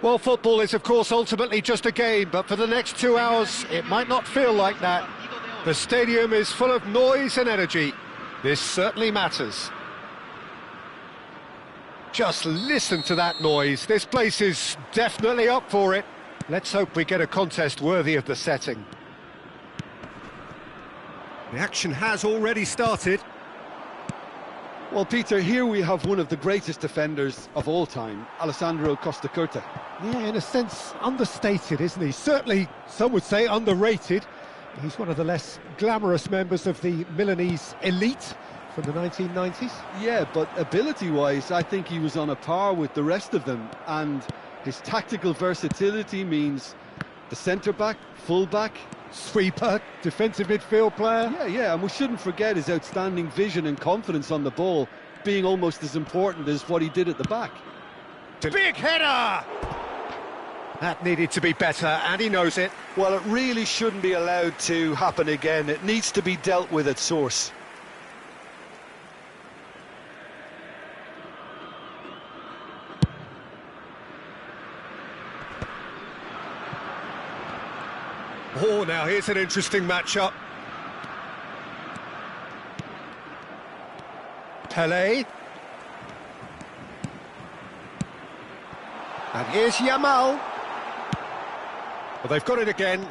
Well, football is, of course, ultimately just a game, but for the next 2 hours, it might not feel like that. The stadium is full of noise and energy. This certainly matters. Just listen to that noise. This place is definitely up for it. Let's hope we get a contest worthy of the setting. The action has already started. Well, Peter, here we have one of the greatest defenders of all time, Alessandro Costacurta. Yeah, in a sense, understated, isn't he? Certainly, some would say underrated. He's one of the less glamorous members of the Milanese elite from the 1990s. Yeah, but ability-wise, I think he was on a par with the rest of them. And his tactical versatility means the centre-back, full-back, sweeper, defensive midfield player. Yeah, and we shouldn't forget his outstanding vision and confidence on the ball being almost as important as what he did at the back. Big header! That needed to be better, and he knows it. Well, it really shouldn't be allowed to happen again. It needs to be dealt with at source. Oh, now here's an interesting matchup. Pele. And here's Yamal. Well, they've got it again.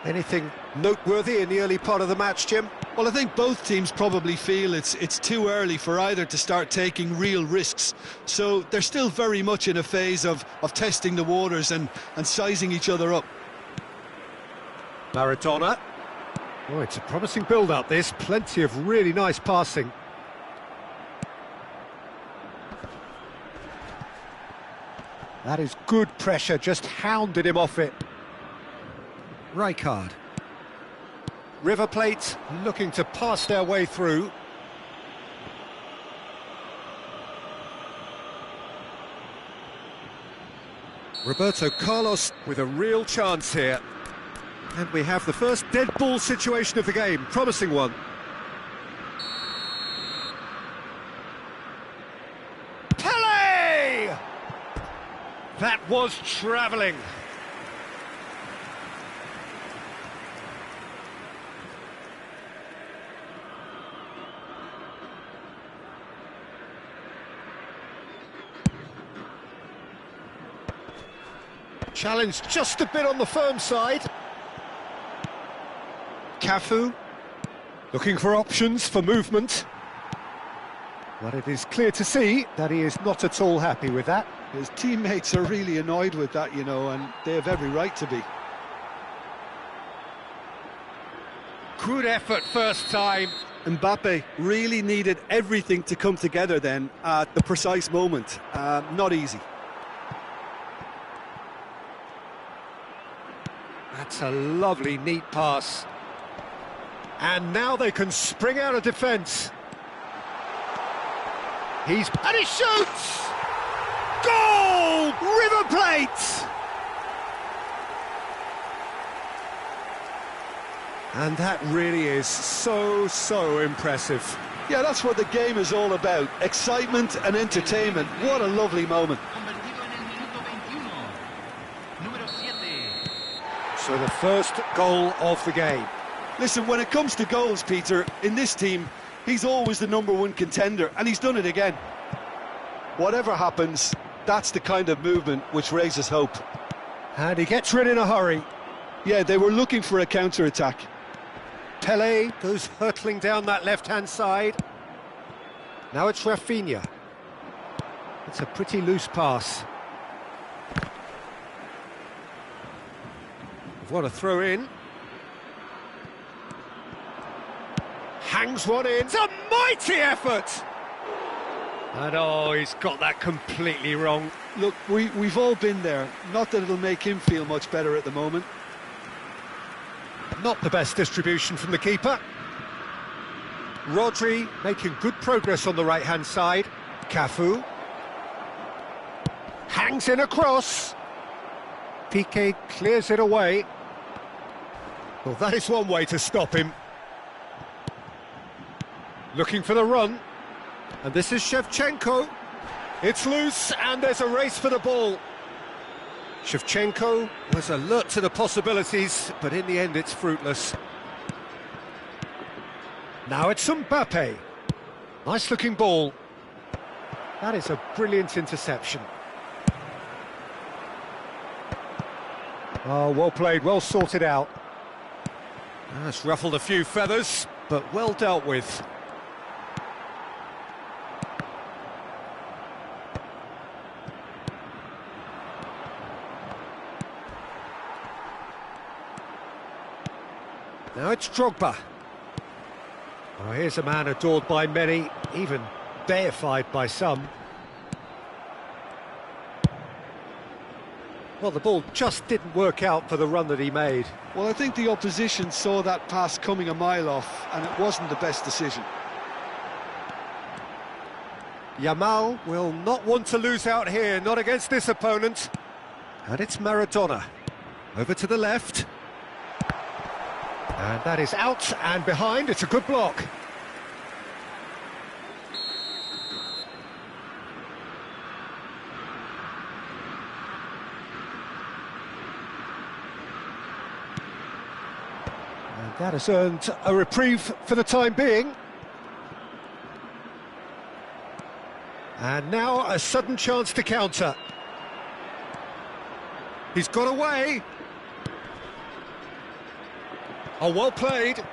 Anything noteworthy in the early part of the match, Jim? Well, I think both teams probably feel it's too early for either to start taking real risks. So they're still very much in a phase of testing the waters and sizing each other up. Maradona. Oh, it's a promising build-up, this. Plenty of really nice passing. That is good pressure, just hounded him off it. Rijkaard. River Plate looking to pass their way through. Roberto Carlos with a real chance here. And we have the first dead ball situation of the game, promising one. Pele! That was travelling. Challenge just a bit on the firm side. Cafu, looking for options for movement. But it is clear to see that he is not at all happy with that. His teammates are really annoyed with that, you know, and they have every right to be. Good effort first time. Mbappe really needed everything to come together then at the precise moment. Not easy. That's a lovely, neat pass. And now they can spring out of defence. And he shoots! Goal! River Plate! And that really is so impressive. Yeah, that's what the game is all about. Excitement and entertainment. What a lovely moment. So the first goal of the game. Listen, when it comes to goals, Peter, in this team, he's always the #1 contender, and he's done it again. Whatever happens, that's the kind of movement which raises hope. And he gets rid in a hurry. Yeah, they were looking for a counter-attack. Pele goes hurtling down that left-hand side. Now it's Rafinha. It's a pretty loose pass. What a throw in. Hangs one in. It's a mighty effort! And oh, he's got that completely wrong. Look, we've all been there. Not that it'll make him feel much better at the moment. Not the best distribution from the keeper. Rodri making good progress on the right-hand side. Cafu. Hangs in a cross. Piqué clears it away. Well, that is one way to stop him. Looking for the run. And this is Shevchenko. It's loose, and there's a race for the ball. Shevchenko was alert to the possibilities, but in the end it's fruitless. Now it's Mbappe. Nice-looking ball. That is a brilliant interception. Oh, well played, well sorted out. That's ruffled a few feathers, but well dealt with. Now it's Drogba. Oh, here's a man adored by many, even deified by some. Well, the ball just didn't work out for the run that he made. Well, I think the opposition saw that pass coming a mile off, and it wasn't the best decision. Yamal will not want to lose out here, not against this opponent. And it's Maradona. Over to the left. And that is out and behind. It's a good block. And that has earned a reprieve for the time being. And now a sudden chance to counter. He's got away. Oh, well played.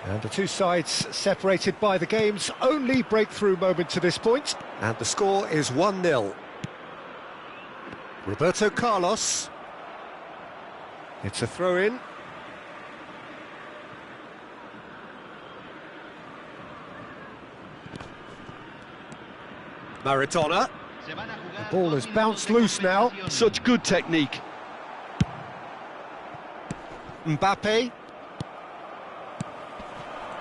And the two sides separated by the game's only breakthrough moment to this point. And the score is 1-0. Roberto Carlos. It's a throw-in. Maradona. The ball has bounced loose now. Such good technique. Mbappe.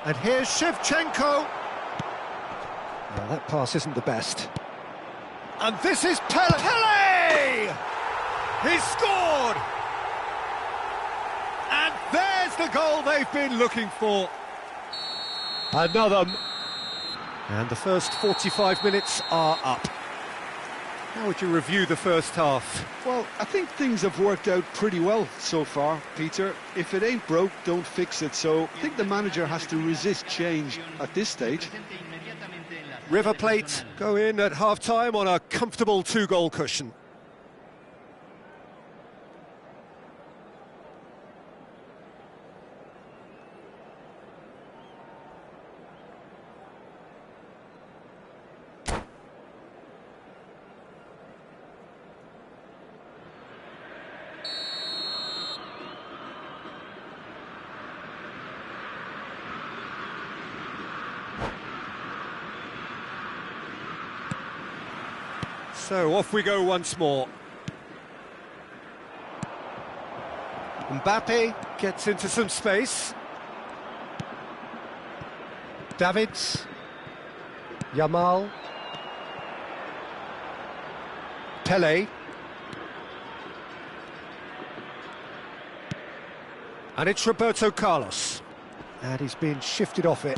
And here's Shevchenko. Well, that pass isn't the best. And this is Pele! He's scored! And there's the goal they've been looking for. Another. And the first 45 minutes are up. How would you review the first half? Well, I think things have worked out pretty well so far, Peter. If it ain't broke, don't fix it. So I think the manager has to resist change at this stage. River Plate go in at half-time on a comfortable 2-goal cushion. So off we go once more. Mbappe gets into some space. Davids. Yamal. Pele. And it's Roberto Carlos. And he's been shifted off it.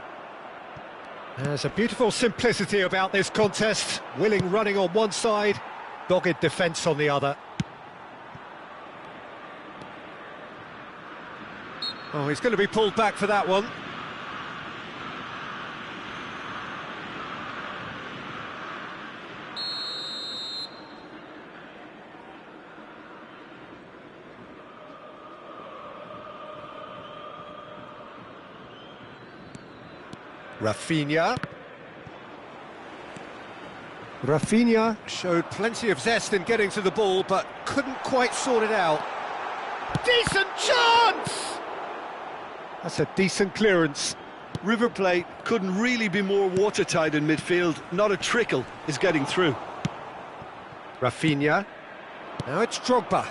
There's a beautiful simplicity about this contest. Willing running on one side, dogged defence on the other. Oh, he's going to be pulled back for that one. Rafinha showed plenty of zest in getting to the ball, but couldn't quite sort it out. Decent chance! That's a decent clearance. River Plate couldn't really be more watertight in midfield. Not a trickle is getting through. Rafinha. Now it's Drogba.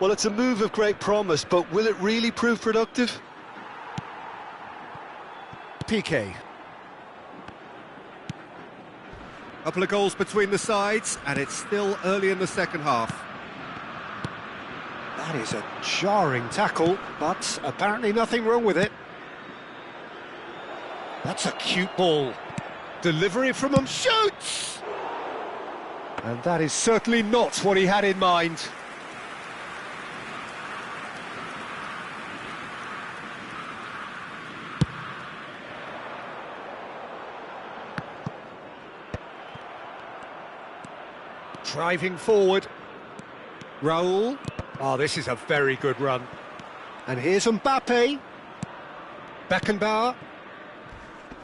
Well, it's a move of great promise, but will it really prove productive? Piqué. Couple of goals between the sides, and it's still early in the second half. That is a jarring tackle, but apparently nothing wrong with it. That's a cute ball. Delivery from him, shoots! And that is certainly not what he had in mind. Driving forward. Raul. Oh, this is a very good run. And here's Mbappe. Beckenbauer.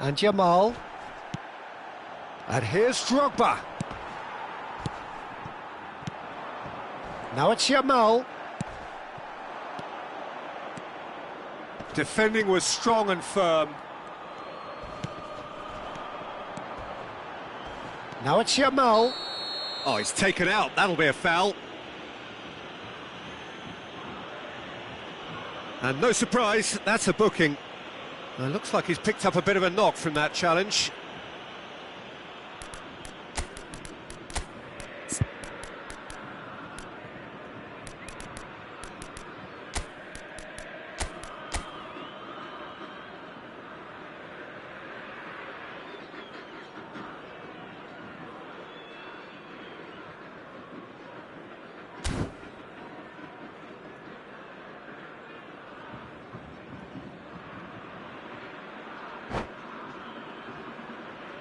And Yamal. And here's Drogba. Now it's Yamal. Defending was strong and firm. Now it's Yamal. Oh, he's taken out. That'll be a foul. And no surprise, that's a booking. Looks like he's picked up a bit of a knock from that challenge.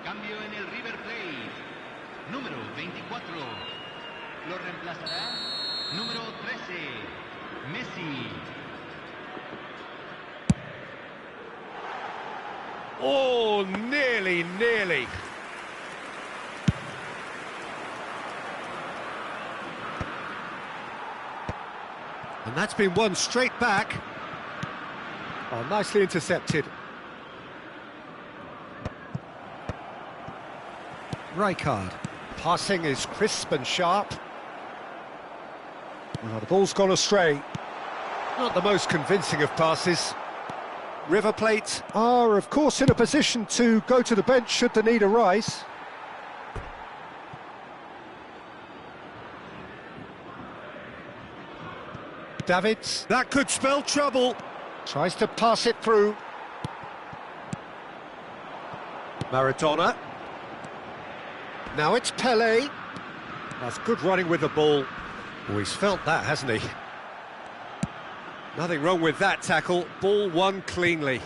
Cambio en el River Plate. Número 24. Lo reemplazará número 13. Messi. Oh, nearly. And that's been won straight back. Oh, nicely intercepted. Rijkaard. Passing is crisp and sharp. Well, the ball's gone astray. Not the most convincing of passes. River Plate are, of course, in a position to go to the bench should the need arise. Davids, that could spell trouble. Tries to pass it through. Maradona. Now it's Pele. That's good running with the ball. Oh, he's felt that, hasn't he? Nothing wrong with that tackle. Ball won cleanly.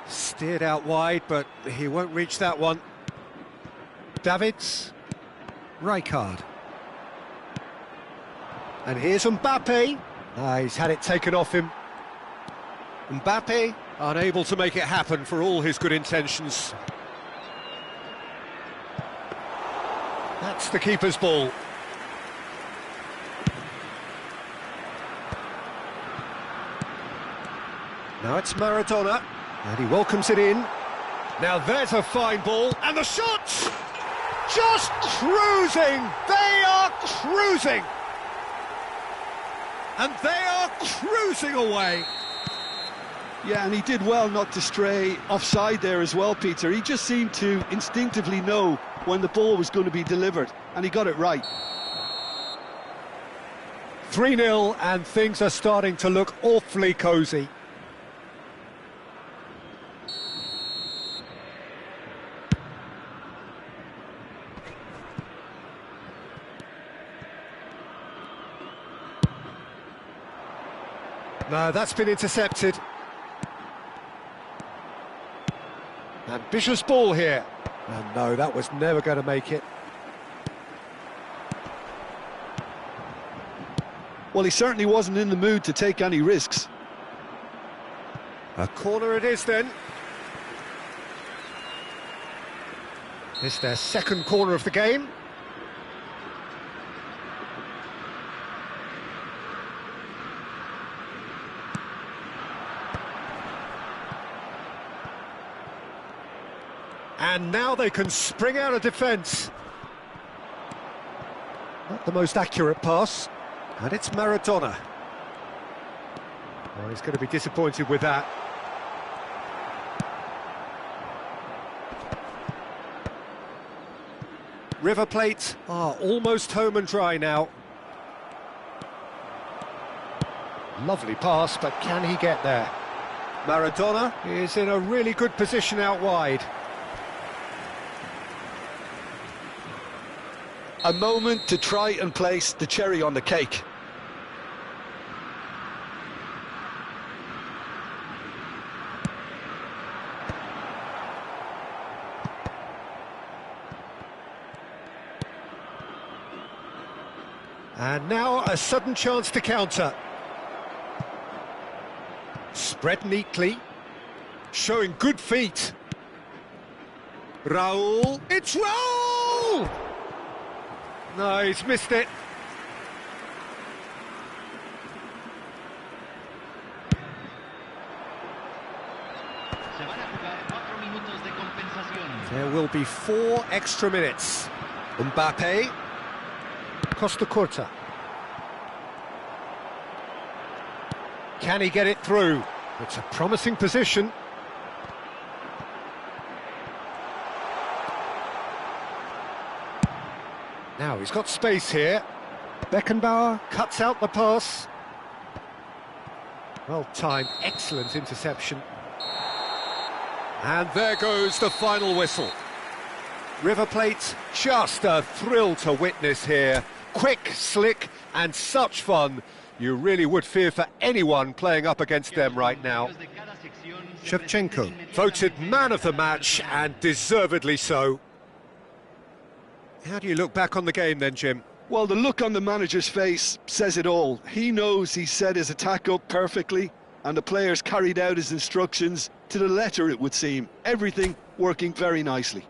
Steered out wide, but he won't reach that one. Davids. Rijkaard. And here's Mbappe. He's had it taken off him. Mbappe, unable to make it happen for all his good intentions. That's the keeper's ball. Now it's Maradona, and he welcomes it in. Now there's a fine ball, and the shot! Just cruising! They are cruising! And they are cruising away! Yeah, and he did well not to stray offside there as well, Peter. He just seemed to instinctively know when the ball was going to be delivered, and he got it right. 3-0, and things are starting to look awfully cosy. No, that's been intercepted. Ambitious ball here. And no, that was never going to make it. Well, he certainly wasn't in the mood to take any risks. A corner it is then. It's their second corner of the game. And now they can spring out of defence. Not the most accurate pass. And it's Maradona. Oh, he's going to be disappointed with that. River Plate are almost home and dry now. Lovely pass, but can he get there? Maradona is in a really good position out wide. A moment to try and place the cherry on the cake. And now a sudden chance to counter. Spread neatly, showing good feet. Raul, it's Raul! No, he's missed it. There will be 4 extra minutes. Mbappe. Costa Curta. Can he get it through? It's a promising position. Now he's got space here. Beckenbauer cuts out the pass. Well timed, excellent interception. And there goes the final whistle. River Plate, just a thrill to witness here. Quick, slick, and such fun. You really would fear for anyone playing up against them right now. Shevchenko, voted man of the match, and deservedly so. How do you look back on the game then, Jim? Well, the look on the manager's face says it all. He knows he set his attack up perfectly, and the players carried out his instructions to the letter, it would seem. Everything working very nicely.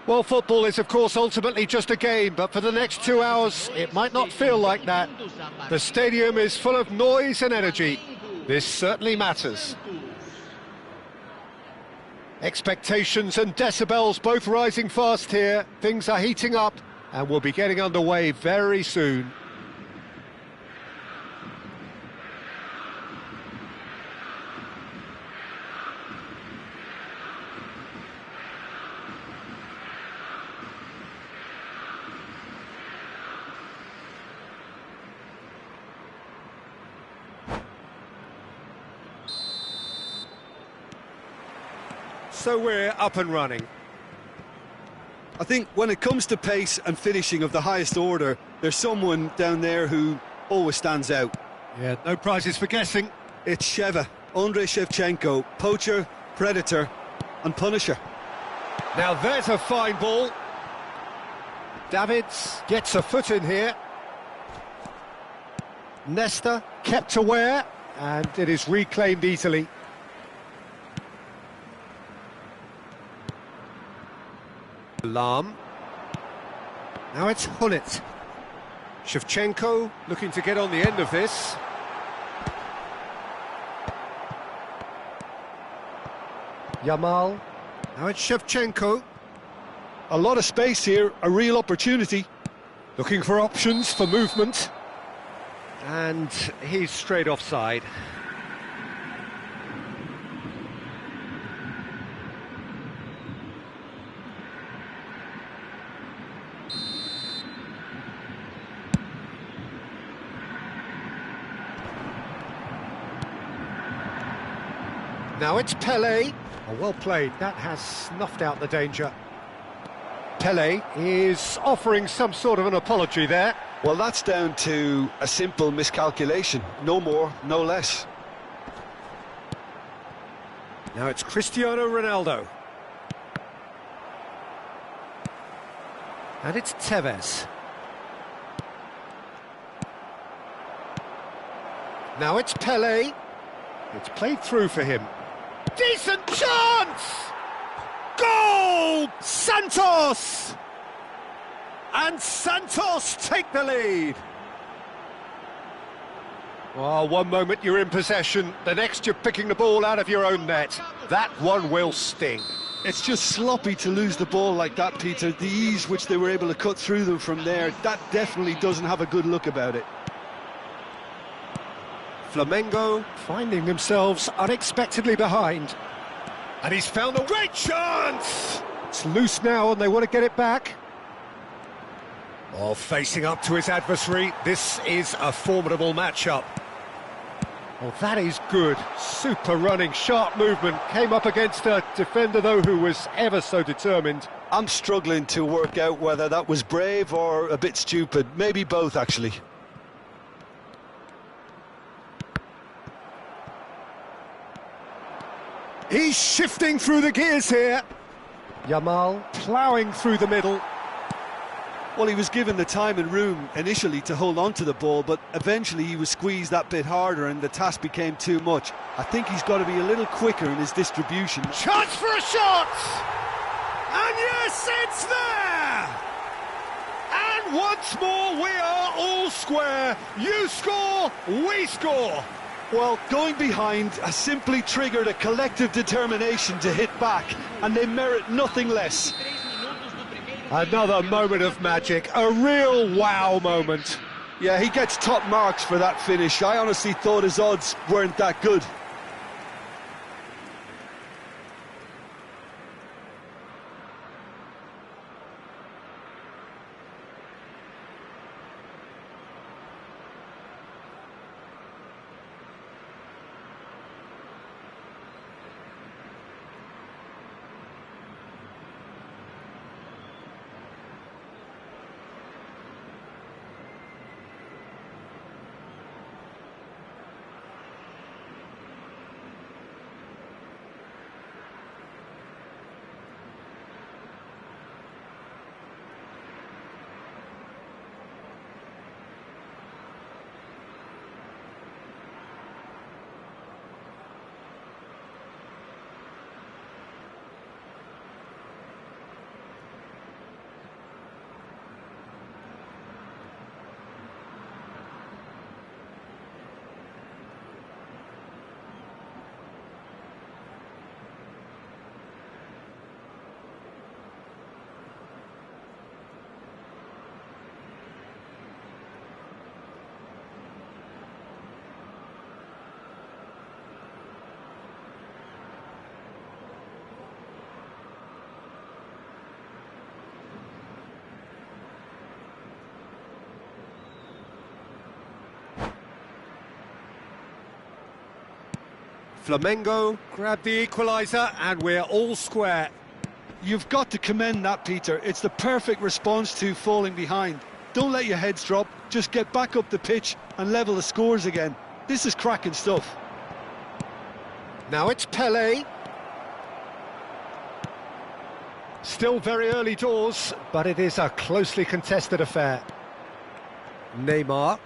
Well, football is, of course, ultimately just a game, but for the next 2 hours, it might not feel like that. The stadium is full of noise and energy. This certainly matters. Expectations and decibels both rising fast here. Things are heating up, and we'll be getting underway very soon. So we're up and running. I think when it comes to pace and finishing of the highest order, there's someone down there who always stands out. Yeah, no prizes for guessing. It's Sheva, Andrei Shevchenko, poacher, predator and punisher. Now there's a fine ball. Davids gets a foot in here. Nesta kept aware, and it is reclaimed easily. Alarm. Now it's Hullet. Shevchenko looking to get on the end of this. Yamal. Now it's Shevchenko. A lot of space here, a real opportunity. Looking for options for movement. And he's straight offside. Now it's Pele. Oh, well played. That has snuffed out the danger. Pele is offering some sort of an apology there. Well, that's down to a simple miscalculation. No more, no less. Now it's Cristiano Ronaldo. And it's Tevez. Now it's Pele. It's played through for him. Decent chance! Goal! Santos! And Santos take the lead. Well, one moment you're in possession, the next you're picking the ball out of your own net. That one will sting. It's just sloppy to lose the ball like that, Peter. The ease which they were able to cut through them from there, that definitely doesn't have a good look about it. Flamengo finding themselves unexpectedly behind. And he's found a great chance! It's loose now and they want to get it back. Oh, facing up to his adversary, this is a formidable matchup. Oh, that is good. Super running, sharp movement. Came up against a defender, though, who was ever so determined. I'm struggling to work out whether that was brave or a bit stupid. Maybe both, actually. He's shifting through the gears here. Yamal ploughing through the middle. Well, he was given the time and room initially to hold on to the ball, but eventually he was squeezed that bit harder and the task became too much. I think he's got to be a little quicker in his distribution. Chance for a shot! And yes, it's there! And once more we are all square. You score, we score. Well, going behind has simply triggered a collective determination to hit back, and they merit nothing less. Another moment of magic, a real wow moment. Yeah, he gets top marks for that finish. I honestly thought his odds weren't that good. Flamengo grab the equaliser and we're all square. You've got to commend that, Peter. It's the perfect response to falling behind. Don't let your heads drop, just get back up the pitch and level the scores again. This is cracking stuff. Now it's Pelé. Still very early doors, but it is a closely contested affair. Neymar.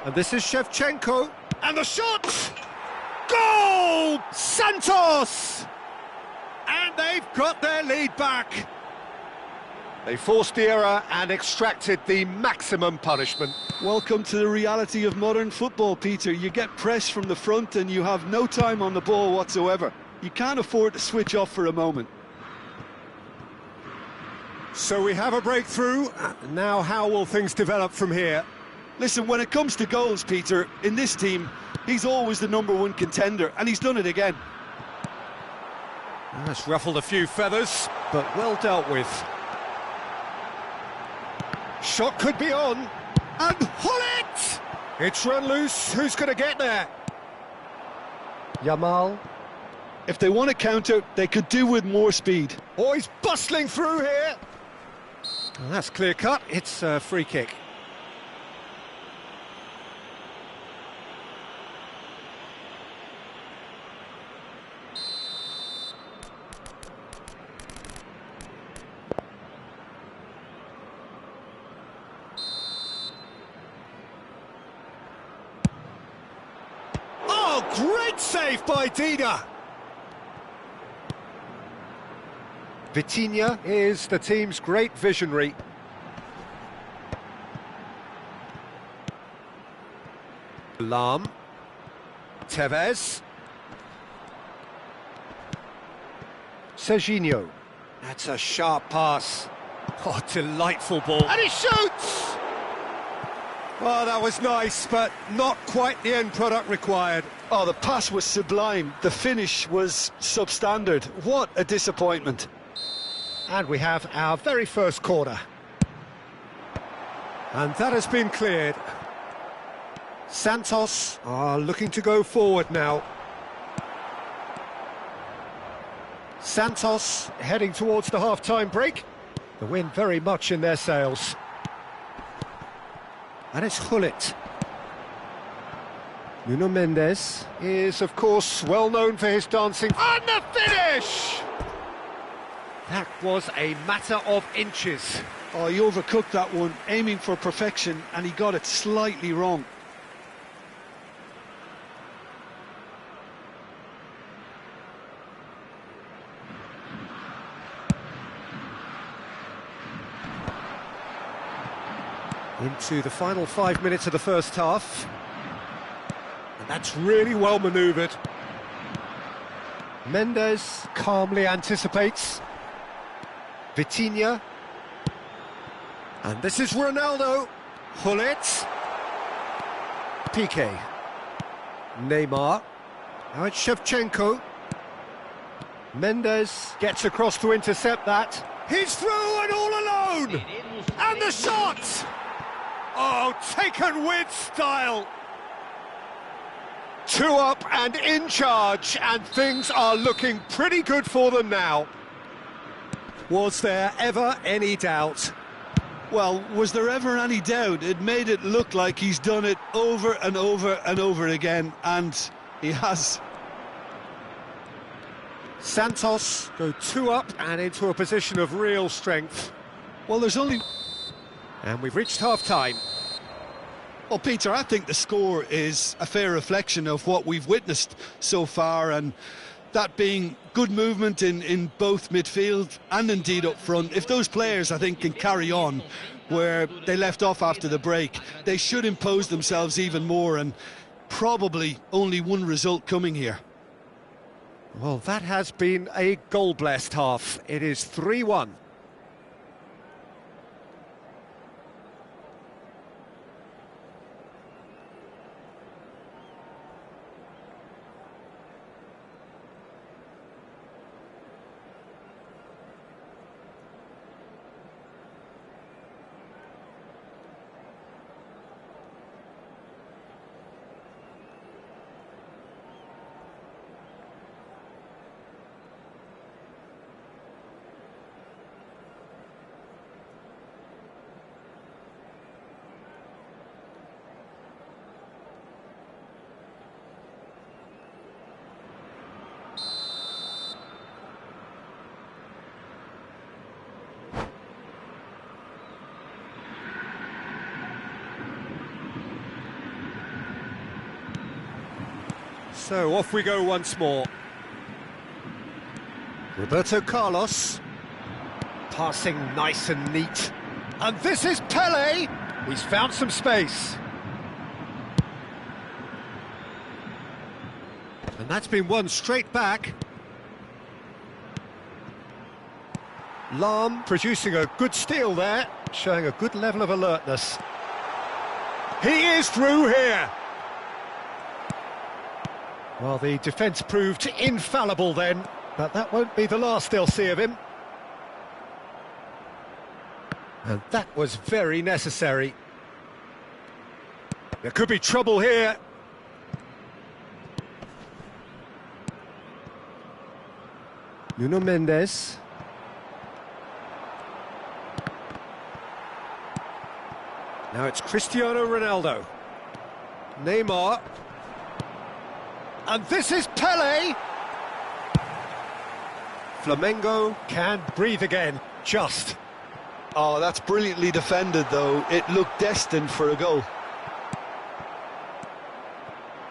And this is Shevchenko. And the shot! Goal! Santos! And they've got their lead back. They forced the error and extracted the maximum punishment. Welcome to the reality of modern football, Peter. You get pressed from the front and you have no time on the ball whatsoever. You can't afford to switch off for a moment. So we have a breakthrough. Now how will things develop from here? Listen, when it comes to goals, Peter, in this team, he's always the #1 contender, and he's done it again. That's ruffled a few feathers, but well dealt with. Shot could be on, and Hullet! It's run loose, who's going to get there? Yamal. If they want to counter, they could do with more speed. Oh, he's bustling through here! Well, that's clear cut, it's a free kick. Great save by Dina. Vitinha is the team's great visionary. Lam. Tevez. Serginho. That's a sharp pass. Oh, delightful ball. And he shoots! Oh, that was nice, but not quite the end product required. Oh, the pass was sublime. The finish was substandard. What a disappointment. And we have our very first corner. And that has been cleared. Santos are looking to go forward now. Santos heading towards the half-time break. The wind very much in their sails. And it's Hullet. Nuno Mendes is, of course, well known for his dancing. And the finish! That was a matter of inches. Oh, he overcooked that one, aiming for perfection, and he got it slightly wrong. Into the final 5 minutes of the first half. And that's really well manoeuvred. Mendes calmly anticipates. Vitinha. And this is Ronaldo. Hullet. Piqué. Neymar. Now it's Shevchenko. Mendes gets across to intercept that. He's through and all alone! And the shot! Oh, taken with style! 2 up and in charge, and things are looking pretty good for them now. Was there ever any doubt? Well, was there ever any doubt? It made it look like he's done it over and over and over again, and he has. Santos go 2 up and into a position of real strength. Well, there's only... And we've reached half-time. Well, Peter, I think the score is a fair reflection of what we've witnessed so far, and that being good movement in both midfield and indeed up front. If those players, I think, can carry on where they left off after the break, they should impose themselves even more, and probably only one result coming here. Well, that has been a goal-blessed half. It is 3-1. So off we go once more. Roberto Carlos. Passing nice and neat. And this is Pele! He's found some space. And that's been won straight back. Lahm producing a good steal there, showing a good level of alertness. He is through here! Well, the defence proved infallible then, but that won't be the last they'll see of him. And that was very necessary. There could be trouble here. Nuno Mendes. Now it's Cristiano Ronaldo. Neymar. And this is Pele! Flamengo can breathe again, just. Oh, that's brilliantly defended, though. It looked destined for a goal.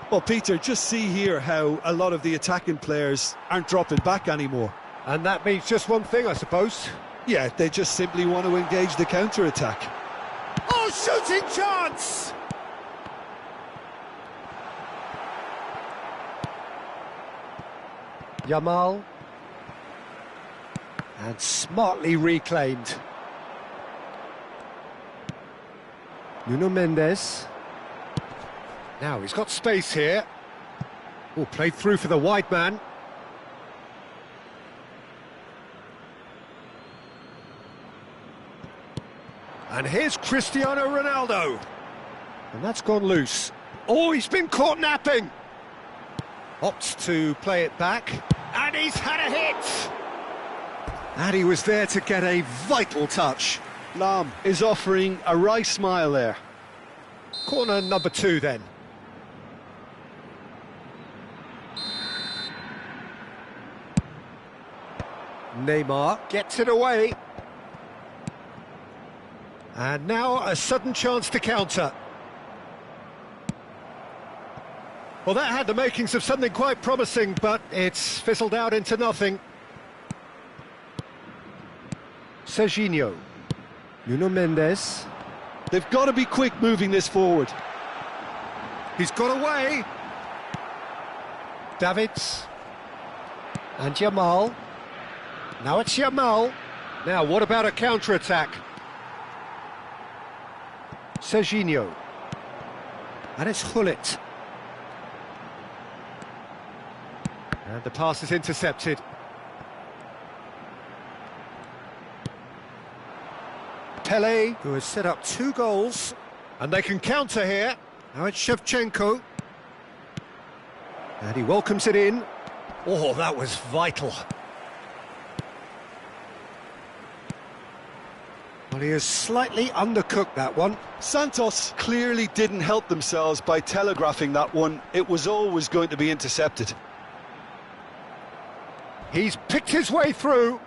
Well, Peter, just see here how a lot of the attacking players aren't dropping back anymore. And that means just one thing, I suppose. Yeah, they just simply want to engage the counter-attack. Oh, shooting chance! Yamal. And smartly reclaimed. Nuno Mendes. Now he's got space here. Oh, played through for the wide man. And here's Cristiano Ronaldo. And that's gone loose. Oh, he's been caught napping. Opts to play it back. And he's had a hit. And he was there to get a vital touch. Lahm is offering a wry smile there. Corner number 2 then. Neymar gets it away. And now a sudden chance to counter. Well, that had the makings of something quite promising, but it's fizzled out into nothing. Serginho. Nuno Mendes. They've got to be quick moving this forward. He's got away. Davids. And Yamal. Now it's Yamal. Now, what about a counter-attack? Serginho. And it's Hullet. And the pass is intercepted. Pele, who has set up 2 goals. And they can counter here. Now it's Shevchenko. And he welcomes it in. Oh, that was vital. Well, he has slightly undercooked that one. Santos clearly didn't help themselves by telegraphing that one. It was always going to be intercepted. He's picked his way through.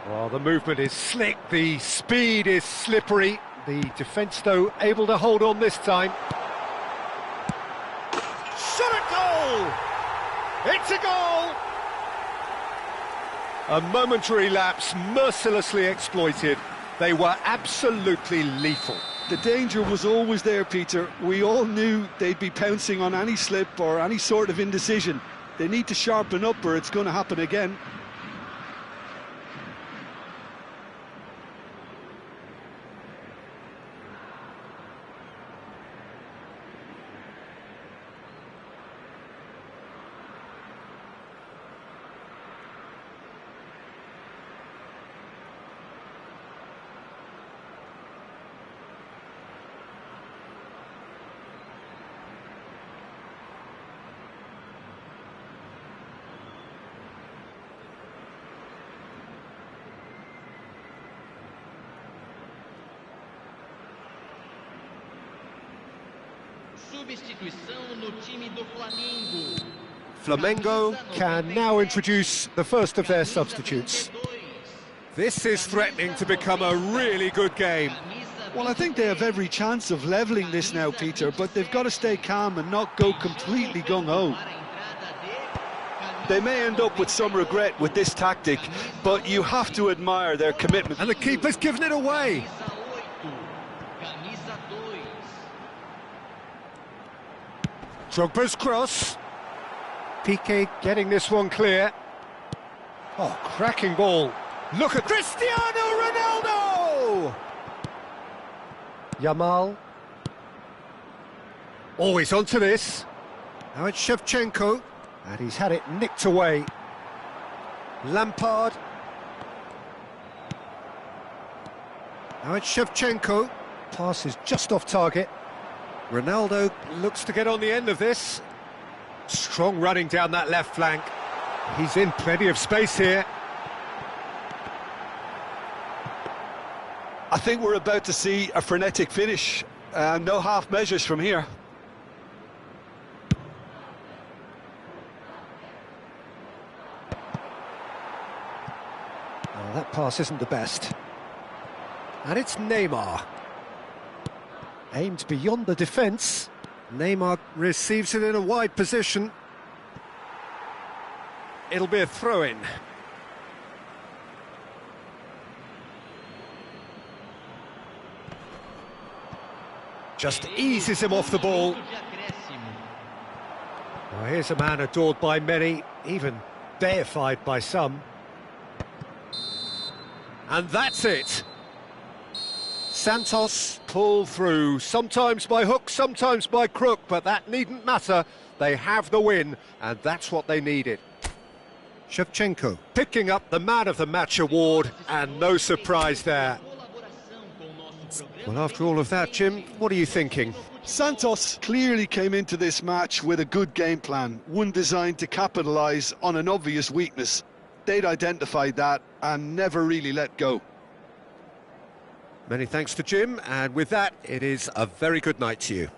Well, the movement is slick, the speed is slippery. The defence, though, able to hold on this time. Shot a goal! It's a goal! A momentary lapse mercilessly exploited. They were absolutely lethal. The danger was always there, Peter. We all knew they'd be pouncing on any slip or any sort of indecision. They need to sharpen up or it's going to happen again. Substituição no time do Flamengo. Flamengo can now introduce the first of their substitutes. This is threatening to become a really good game. Camisa Well, I think they have every chance of levelling this now, Peter, but they've got to stay calm and not go completely gung-ho. They may end up with some regret with this tactic, but you have to admire their commitment. And the keeper's given it away. Drogba's cross. Piqué getting this one clear. Oh, cracking ball. Look at Cristiano Ronaldo! Yamal. Always onto this. Now it's Shevchenko. And he's had it nicked away. Lampard. Now it's Shevchenko. Pass is just off target. Ronaldo looks to get on the end of this. Strong running down that left flank. He's in plenty of space here. I think we're about to see a frenetic finish. No half measures from here. Oh, that pass isn't the best. And it's Neymar. Aimed beyond the defence. Neymar receives it in a wide position. It'll be a throw-in. Just eases him off the ball. Well, here's a man adored by many, even deified by some. And that's it. Santos pull through, sometimes by hook, sometimes by crook, but that needn't matter. They have the win, and that's what they needed. Shevchenko picking up the Man of the Match award, and no surprise there. Well, after all of that, Jim, what are you thinking? Santos clearly came into this match with a good game plan, one designed to capitalise on an obvious weakness. They'd identified that and never really let go. Many thanks to Jim, and with that, it is a very good night to you.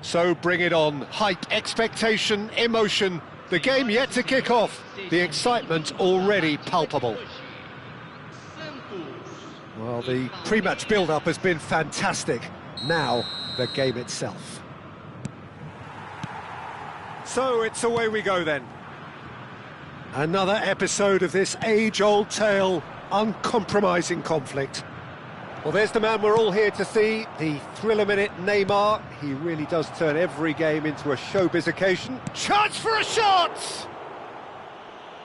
So bring it on. Hype, expectation, emotion. The game yet to kick off. The excitement already palpable. Well, the pre-match build-up has been fantastic. Now, the game itself. So it's away we go then. Another episode of this age-old tale, uncompromising conflict. Well, there's the man we're all here to see, the thriller-minute Neymar. He really does turn every game into a showbiz occasion. Chance for a shot!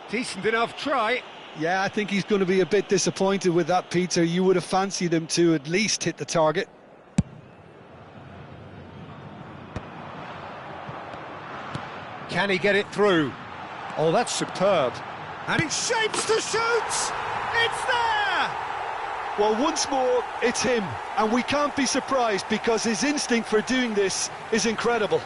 Decent enough try. Yeah, I think he's going to be a bit disappointed with that, Peter. You would have fancied him to at least hit the target. Can he get it through? Oh, that's superb. And he shapes to shoot! It's there! Well, once more, it's him. And we can't be surprised because his instinct for doing this is incredible.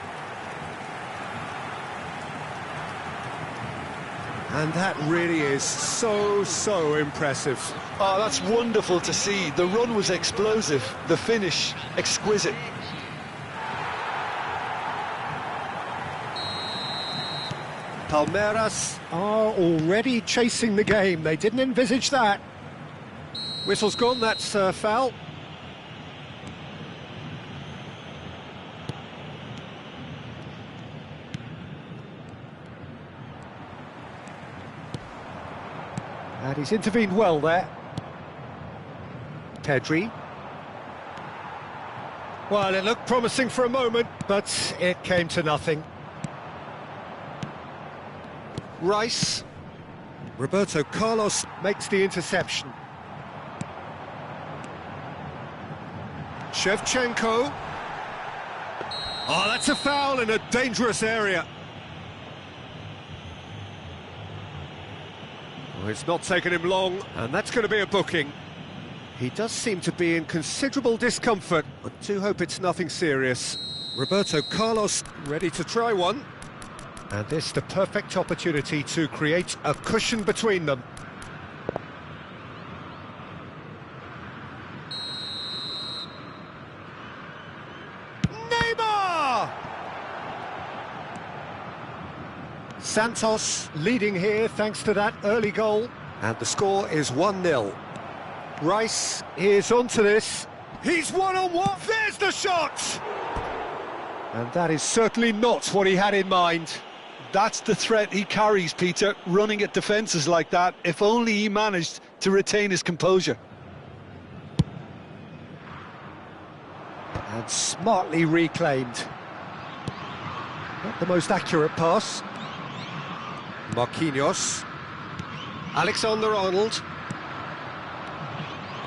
And that really is so impressive. Oh, that's wonderful to see. The run was explosive, the finish exquisite. Palmeiras are already chasing the game. They didn't envisage that. Whistle's gone, that's foul. And he's intervened well there. Pedri. Well, it looked promising for a moment, but it came to nothing. Rice. Roberto Carlos makes the interception. Shevchenko. Oh, that's a foul in a dangerous area. Well, it's not taken him long, and that's going to be a booking. He does seem to be in considerable discomfort, but do hope it's nothing serious. Roberto Carlos ready to try one. And this the perfect opportunity to create a cushion between them. Neymar! Santos leading here thanks to that early goal. And the score is 1-0. Rice is onto this. He's one-on-one. There's the shot! And that is certainly not what he had in mind. That's the threat he carries, Peter, running at defences like that. If only he managed to retain his composure. And smartly reclaimed. Not the most accurate pass. Marquinhos. Alexander-Arnold.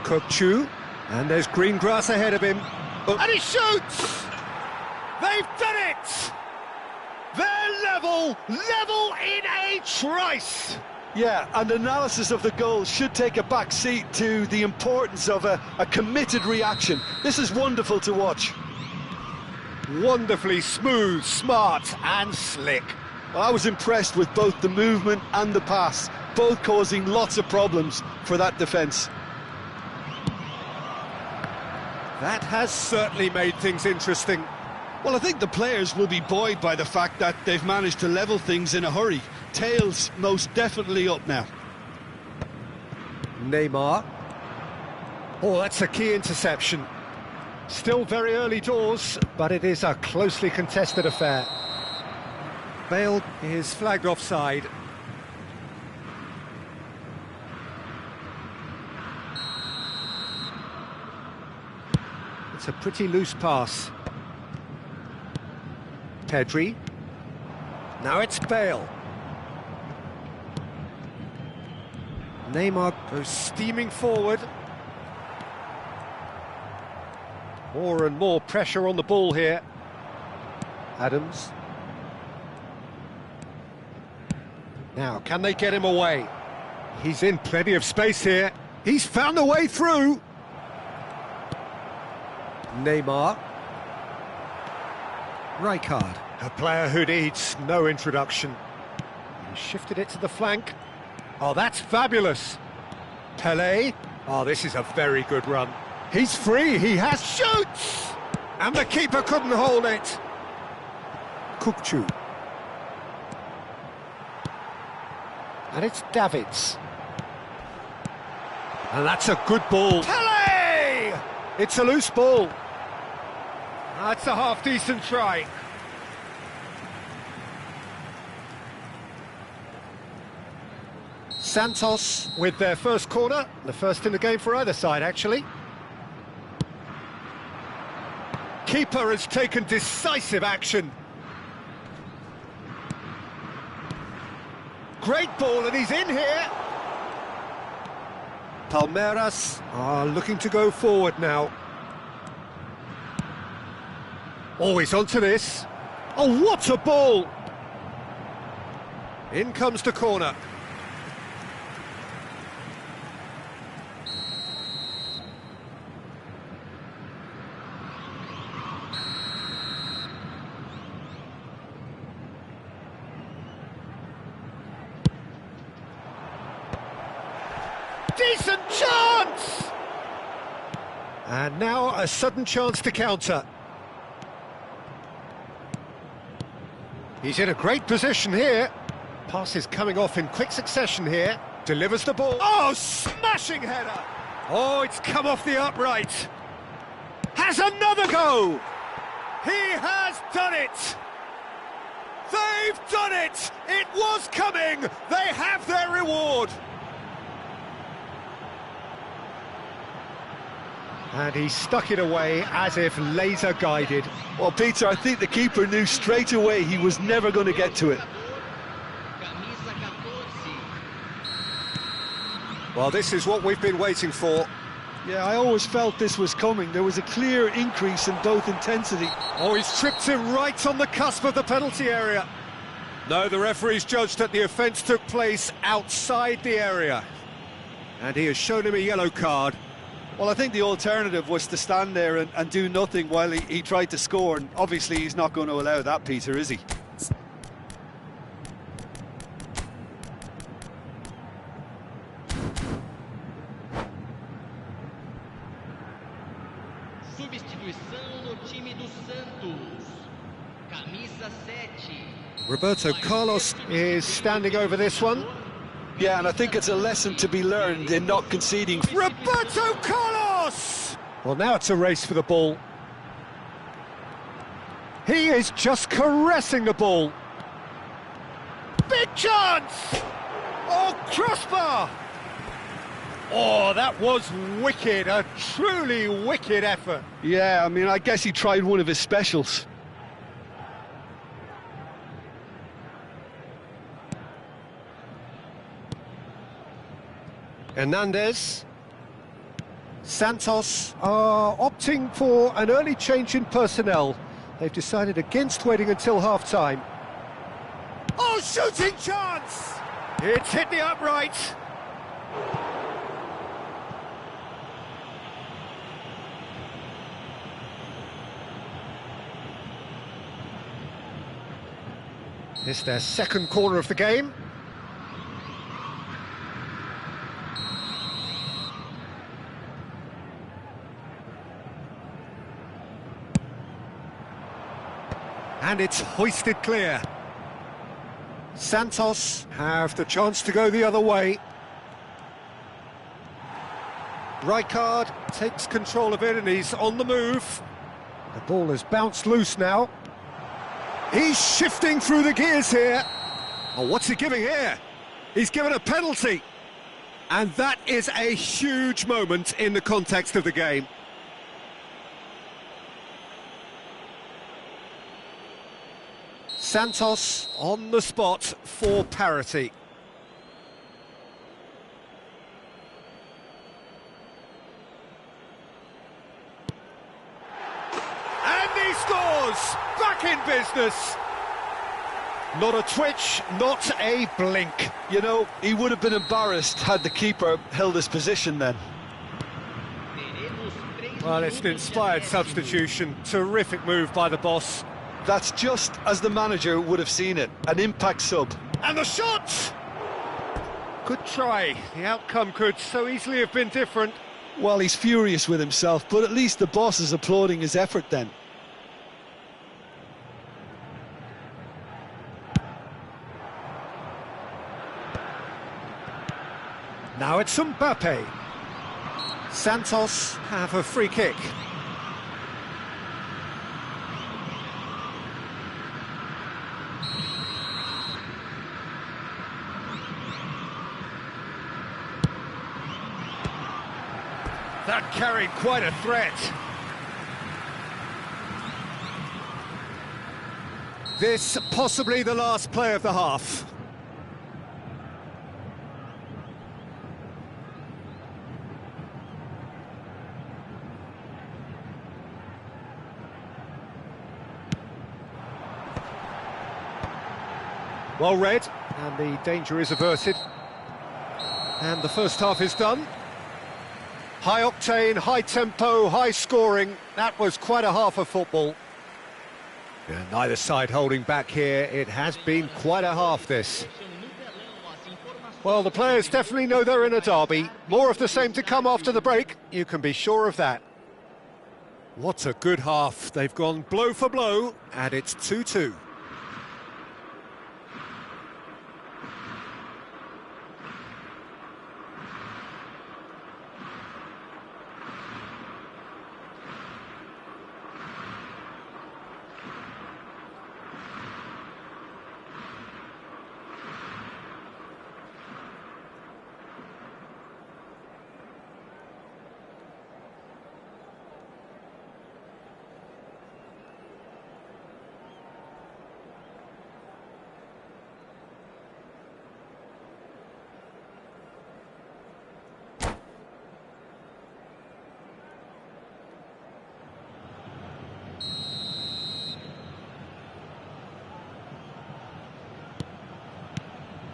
Kokchu. And there's green grass ahead of him. Oh. And he shoots! They've done it! They're level in a trice! Yeah, and analysis of the goal should take a back seat to the importance of a committed reaction. This is wonderful to watch. Wonderfully smooth, smart and slick. Well, I was impressed with both the movement and the pass, both causing lots of problems for that defence. That has certainly made things interesting. Well, I think the players will be buoyed by the fact that they've managed to level things in a hurry. Tails most definitely up now. Neymar. Oh, that's a key interception. Still very early doors, but it is a closely contested affair. Bale is flagged offside. It's a pretty loose pass. Pedri. Now it's Bale. Neymar goes steaming forward. More and more pressure on the ball here. Adams. Now, can they get him away? He's in plenty of space here. He's found a way through. Neymar. Rijkaard, a player who needs no introduction. He shifted it to the flank. Oh, that's fabulous. Pelé. Oh, this is a very good run. He's free, he has shoots! And the keeper couldn't hold it. Kukcu. And it's Davids. And that's a good ball. Pele! It's a loose ball. That's a half-decent try. Santos with their first corner, the first in the game for either side, actually. Keeper has taken decisive action. Great ball, and he's in here. Palmeiras are looking to go forward now. Always onto this. Oh, what a ball! In comes the corner. Decent chance! And now a sudden chance to counter. He's in a great position here. Pass is coming off in quick succession here. Delivers the ball. Oh, smashing header! Oh, it's come off the upright. Has another go! He has done it! They've done it! It was coming! They have their reward! And he stuck it away as if laser guided. Well, Peter, I think the keeper knew straight away he was never going to get to it. Well, this is what we've been waiting for. Yeah, I always felt this was coming. There was a clear increase in both intensity. Oh, he's tripped him right on the cusp of the penalty area. No, the referee's judged that the offence took place outside the area. And he has shown him a yellow card. Well, I think the alternative was to stand there and do nothing while he tried to score, and obviously he's not going to allow that, Peter, is he? Substituição no time do Santos. Camisa 7. Roberto Carlos is standing over this one. Yeah, and I think it's a lesson to be learned in not conceding. Roberto Carlos! Well, now it's a race for the ball. He is just caressing the ball. Big chance! Oh, crossbar! Oh, that was wicked, a truly wicked effort. Yeah, I mean, I guess he tried one of his specials. Hernandez. Santos are opting for an early change in personnel. They've decided against waiting until half-time. Oh, shooting chance! It's hit the upright. It's their second corner of the game. And it's hoisted clear. Santos have the chance to go the other way. Rijkaard takes control of it and he's on the move. The ball has bounced loose now. He's shifting through the gears here. Oh, what's he giving here? He's given a penalty. And that is a huge moment in the context of the game. Santos on the spot for parity. And he scores! Back in business! Not a twitch, not a blink. You know, he would have been embarrassed had the keeper held his position then. Well, it's an inspired substitution. Terrific move by the boss. That's just as the manager would have seen it, an impact sub. And the shot! Good try. The outcome could so easily have been different. Well, he's furious with himself, but at least the boss is applauding his effort then. Now it's Mbappe. Santos have a free kick. That carried quite a threat. This possibly the last play of the half. Well read, and the danger is averted. And the first half is done. High octane, high tempo, high scoring. That was quite a half of football. Yeah, neither side holding back here. It has been quite a half, this. Well, the players definitely know they're in a derby. More of the same to come after the break. You can be sure of that. What a good half. They've gone blow for blow, and it's 2-2.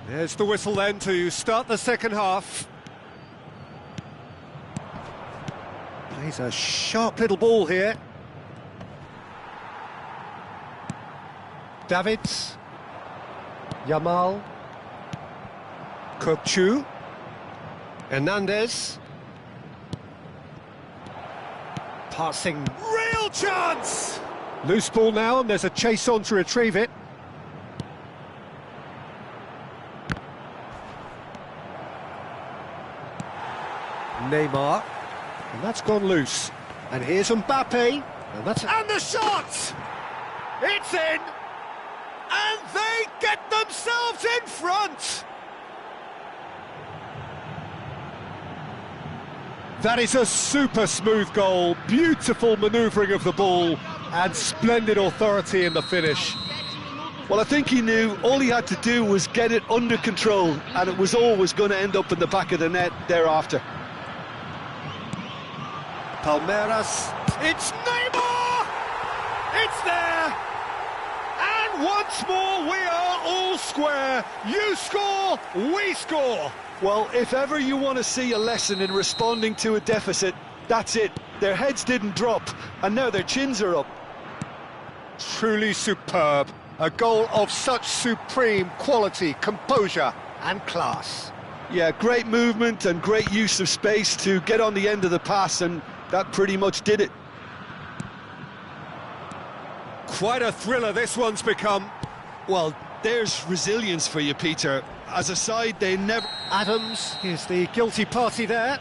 There's the whistle then to start the second half. Plays a sharp little ball here. Davids. Yamal. Kökçü. Hernandez. Passing. Real chance! Loose ball now, and there's a chase on to retrieve it. Neymar, and that's gone loose. And here's Mbappe, and the shot! It's in! And they get themselves in front! That is a super smooth goal, beautiful manoeuvring of the ball, and splendid authority in the finish. Well, I think he knew all he had to do was get it under control, and it was always going to end up in the back of the net thereafter. Palmeiras, it's Neymar! It's there! And once more we are all square. You score, we score. Well, if ever you want to see a lesson in responding to a deficit, that's it. Their heads didn't drop, and now their chins are up. Truly superb. A goal of such supreme quality, composure and class. Yeah, great movement and great use of space to get on the end of the pass, and that pretty much did it. Quite a thriller this one's become. Well, there's resilience for you, Peter. As a side, they never... Adams is the guilty party there.